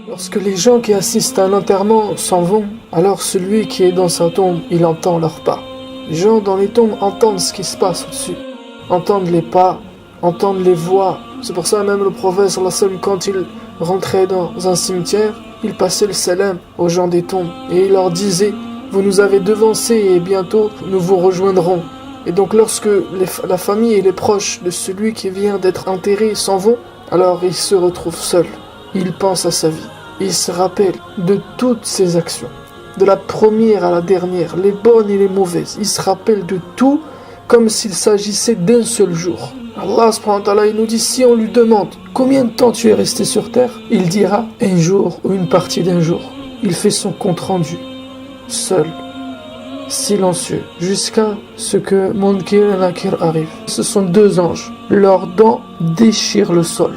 Lorsque les gens qui assistent à un enterrement s'en vont, alors celui qui est dans sa tombe, il entend leurs pas. Les gens dans les tombes entendent ce qui se passe au-dessus, entendent les pas, entendent les voix. C'est pour ça même le prophète sallallahu alayhi wa sallam, quand il rentrait dans un cimetière, il passait le salam aux gens des tombes et il leur disait: vous nous avez devancés et bientôt nous vous rejoindrons. Et donc lorsque la famille et les proches de celui qui vient d'être enterré s'en vont, alors il se retrouve seul. Il pense à sa vie. Il se rappelle de toutes ses actions, de la première à la dernière, les bonnes et les mauvaises. Il se rappelle de tout comme s'il s'agissait d'un seul jour. Allah subhanahu wa ta'ala, il nous dit, si on lui demande combien de temps tu es resté sur terre, il dira un jour ou une partie d'un jour. Il fait son compte rendu, seul, silencieux, jusqu'à ce que Munkar et Nakir arrivent. Ce sont deux anges. Leurs dents déchirent le sol.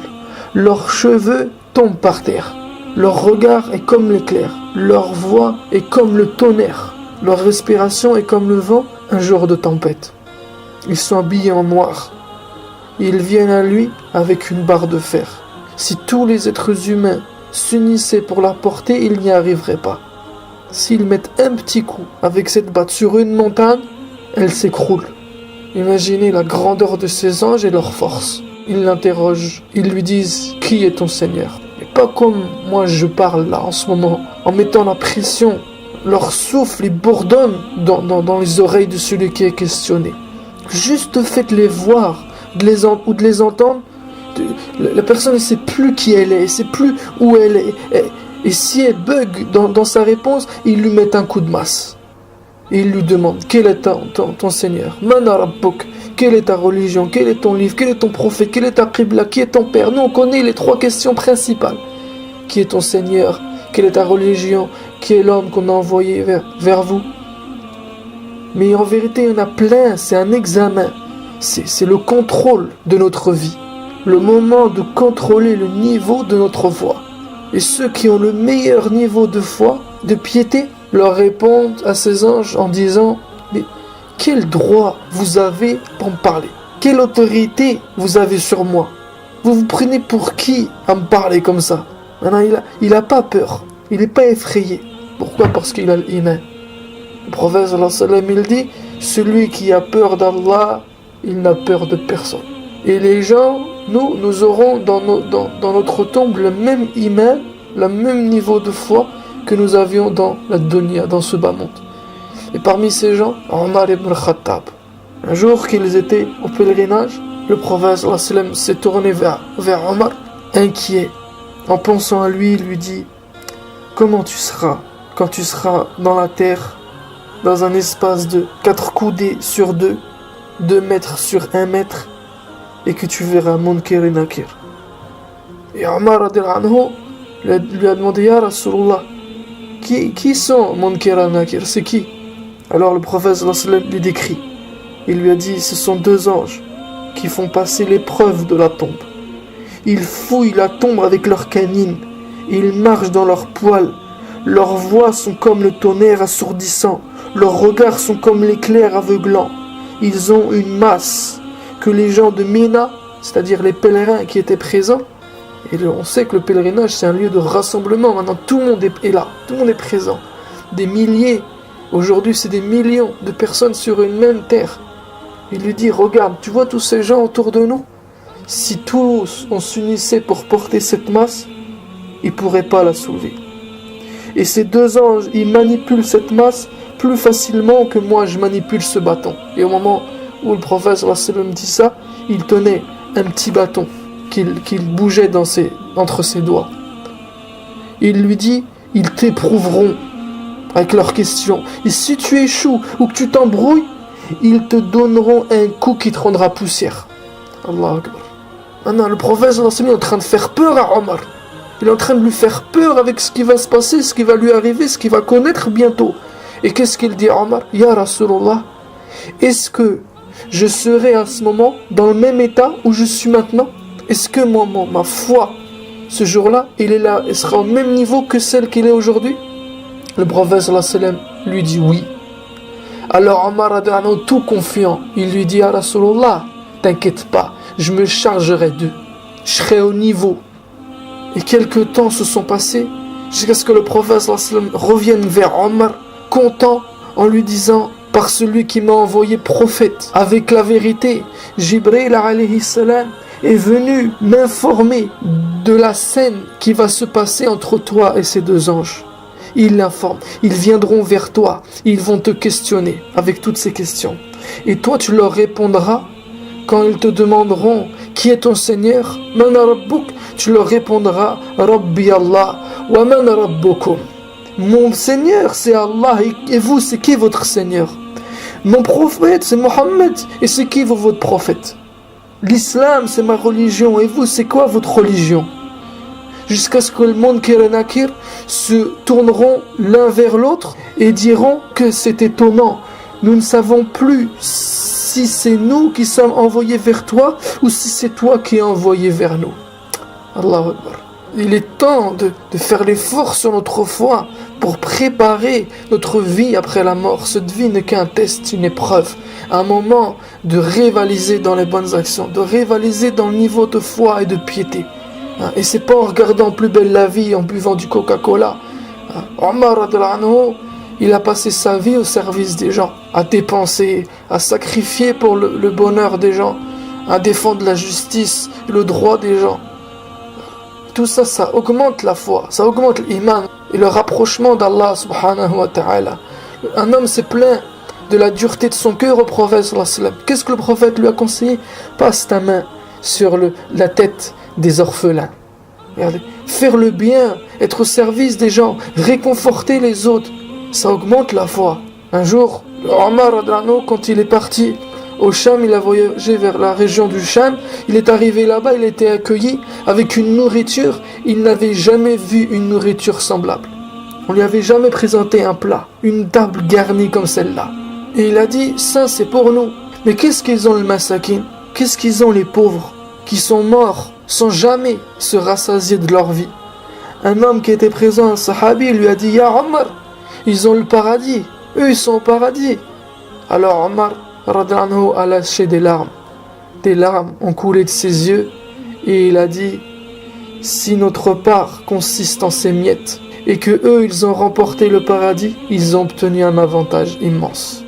Leurs cheveux tombent par terre. Leur regard est comme l'éclair. Leur voix est comme le tonnerre. Leur respiration est comme le vent un jour de tempête. Ils sont habillés en noir. Ils viennent à lui avec une barre de fer. Si tous les êtres humains s'unissaient pour la porter, ils n'y arriveraient pas. S'ils mettent un petit coup avec cette batte sur une montagne, elle s'écroule. Imaginez la grandeur de ces anges et leur force. Ils l'interrogent, ils lui disent: qui est ton Seigneur? Et pas comme moi je parle là en ce moment, en mettant la pression. Leur souffle, il bourdonne dans les oreilles de celui qui est questionné. Juste faites-les voir ou de les entendre. La personne ne sait plus qui elle est, elle ne sait plus où elle est. Et si elle bug dans sa réponse, ils lui mettent un coup de masse. Et ils lui demandent: quel est ton Seigneur? Man rabbuk? Quelle est ta religion? Quel est ton livre? Quel est ton prophète? Quel est ta qibla? Qui est ton père? Nous on connaît les trois questions principales. Qui est ton Seigneur? Quelle est ta religion? Qui est l'homme qu'on a envoyé vers vous? Mais en vérité, il y en a plein, c'est un examen. C'est le contrôle de notre vie. Le moment de contrôler le niveau de notre foi. Et ceux qui ont le meilleur niveau de foi, de piété, leur répondent à ces anges en disant: mais quel droit vous avez pour me parler? Quelle autorité vous avez sur moi? Vous vous prenez pour qui à me parler comme ça? Maintenant, il a pas peur, il n'est pas effrayé. Pourquoi? Parce qu'il a l'iman. Le prophète sallallahu alayhi wa sallam, il dit: celui qui a peur d'Allah, il n'a peur de personne. Et les gens, nous aurons dans notre tombe le même iman, le même niveau de foi que nous avions dans la dunya, dans ce bas monde. Et parmi ces gens, Omar ibn al-Khattab. Un jour qu'ils étaient au pèlerinage, le prophète sallallahu alayhi wa sallam s'est tourné vers Omar, inquiet. En pensant à lui, il lui dit: comment tu seras quand tu seras dans la terre, dans un espace de 4 coudées sur 2, 2 mètres sur 1 mètre, et que tu verras Munkar et Nakir. Et Omar radiyallahu anhu lui a demandé: Ya Rasulullah, qui sont Munkar et Nakir? C'est qui? Alors le prophète sallallahu alayhi wa sallam lui décrit. Il lui a dit: ce sont 2 anges qui font passer l'épreuve de la tombe. Ils fouillent la tombe avec leurs canines, ils marchent dans leurs poils. Leurs voix sont comme le tonnerre assourdissant, leurs regards sont comme l'éclair aveuglant. Ils ont une masse que les gens de Mina, c'est-à-dire les pèlerins qui étaient présents, et on sait que le pèlerinage c'est un lieu de rassemblement, maintenant tout le monde est là, tout le monde est présent. Des milliers, aujourd'hui c'est des millions de personnes sur une même terre. Il lui dit: regarde, tu vois tous ces gens autour de nous? Si tous on s'unissait pour porter cette masse, ils ne pourraient pas la soulever. Et ces 2 anges, ils manipulent cette masse plus facilement que moi je manipule ce bâton. Et au moment où le prophète sallallahu alayhi wa sallam dit ça, il tenait un petit bâton qu'il bougeait entre ses doigts. Il lui dit: ils t'éprouveront avec leurs questions. Et si tu échoues ou que tu t'embrouilles, ils te donneront un coup qui te rendra poussière. Allah Akbar. Maintenant, le prophète sallallahu alayhi wa sallam est en train de faire peur à Omar. Il est en train de lui faire peur avec ce qui va se passer, ce qui va lui arriver, ce qu'il va connaître bientôt. Et qu'est-ce qu'il dit à Omar? Ya Rasulullah, est-ce que je serai à ce moment dans le même état où je suis maintenant? Est-ce que ma foi, ce jour-là, elle sera au même niveau que celle qu'il est aujourd'hui? Le prophète sallallahu alayhi wa sallam lui dit oui. Alors Omar, tout confiant, il lui dit: Ya Rasulullah, t'inquiète pas, je me chargerai d'eux. je serai au niveau. Et quelques temps se sont passés jusqu'à ce que le prophète sallam revienne vers Omar, content, en lui disant: par celui qui m'a envoyé prophète avec la vérité, Jibril alayhi salam est venu m'informer de la scène qui va se passer entre toi et ces deux anges. Il l'informe, ils viendront vers toi, ils vont te questionner avec toutes ces questions. Et toi tu leur répondras quand ils te demanderont: qui est ton Seigneur? Man rabbuk? Tu leur répondras: Rabbi Allah wa man rabbukum. Mon Seigneur c'est Allah, et vous c'est qui votre Seigneur? Mon prophète c'est Mohammed, et c'est qui votre prophète? L'islam c'est ma religion, et vous c'est quoi votre religion? Jusqu'à ce que le Munkar et Nakir se tourneront l'un vers l'autre et diront que c'est étonnant. Nous ne savons plus si c'est nous qui sommes envoyés vers toi ou si c'est toi qui es envoyé vers nous. Allahu Akbar. Il est temps de faire l'effort sur notre foi pour préparer notre vie après la mort. Cette vie n'est qu'un test, une épreuve, un moment de rivaliser dans les bonnes actions, de rivaliser dans le niveau de foi et de piété. Et c'est pas en regardant plus belle la vie, en buvant du Coca-Cola. Omar radhiyallahu anhu, il a passé sa vie au service des gens, à dépenser, à sacrifier pour le bonheur des gens, à défendre la justice, le droit des gens. Tout ça, ça augmente la foi, ça augmente l'iman et le rapprochement d'Allah subhanahu wa ta'ala. Un homme s'est plaint de la dureté de son cœur au prophète sallallahu alayhi wa sallam. Qu'est-ce que le prophète lui a conseillé? Passe ta main sur la tête des orphelins. Regardez. Faire le bien, être au service des gens, réconforter les autres, ça augmente la foi. Un jour, Omar radhiyallahu anhu, quand il est parti au Cham, il a voyagé vers la région du Cham, il est arrivé là-bas, il a été accueilli avec une nourriture, il n'avait jamais vu une nourriture semblable. On lui avait jamais présenté un plat, une table garnie comme celle-là. Et il a dit: ça c'est pour nous. Mais qu'est-ce qu'ils ont le masakin? Qu'est-ce qu'ils ont les pauvres qui sont morts sans jamais se rassasier de leur vie? Un homme qui était présent, un sahabi, lui a dit: Ya Omar, ils ont le paradis, eux ils sont au paradis. Alors Omar radhiyallahu anhu a lâché des larmes ont coulé de ses yeux, et il a dit: si notre part consiste en ces miettes et que eux ils ont remporté le paradis, ils ont obtenu un avantage immense.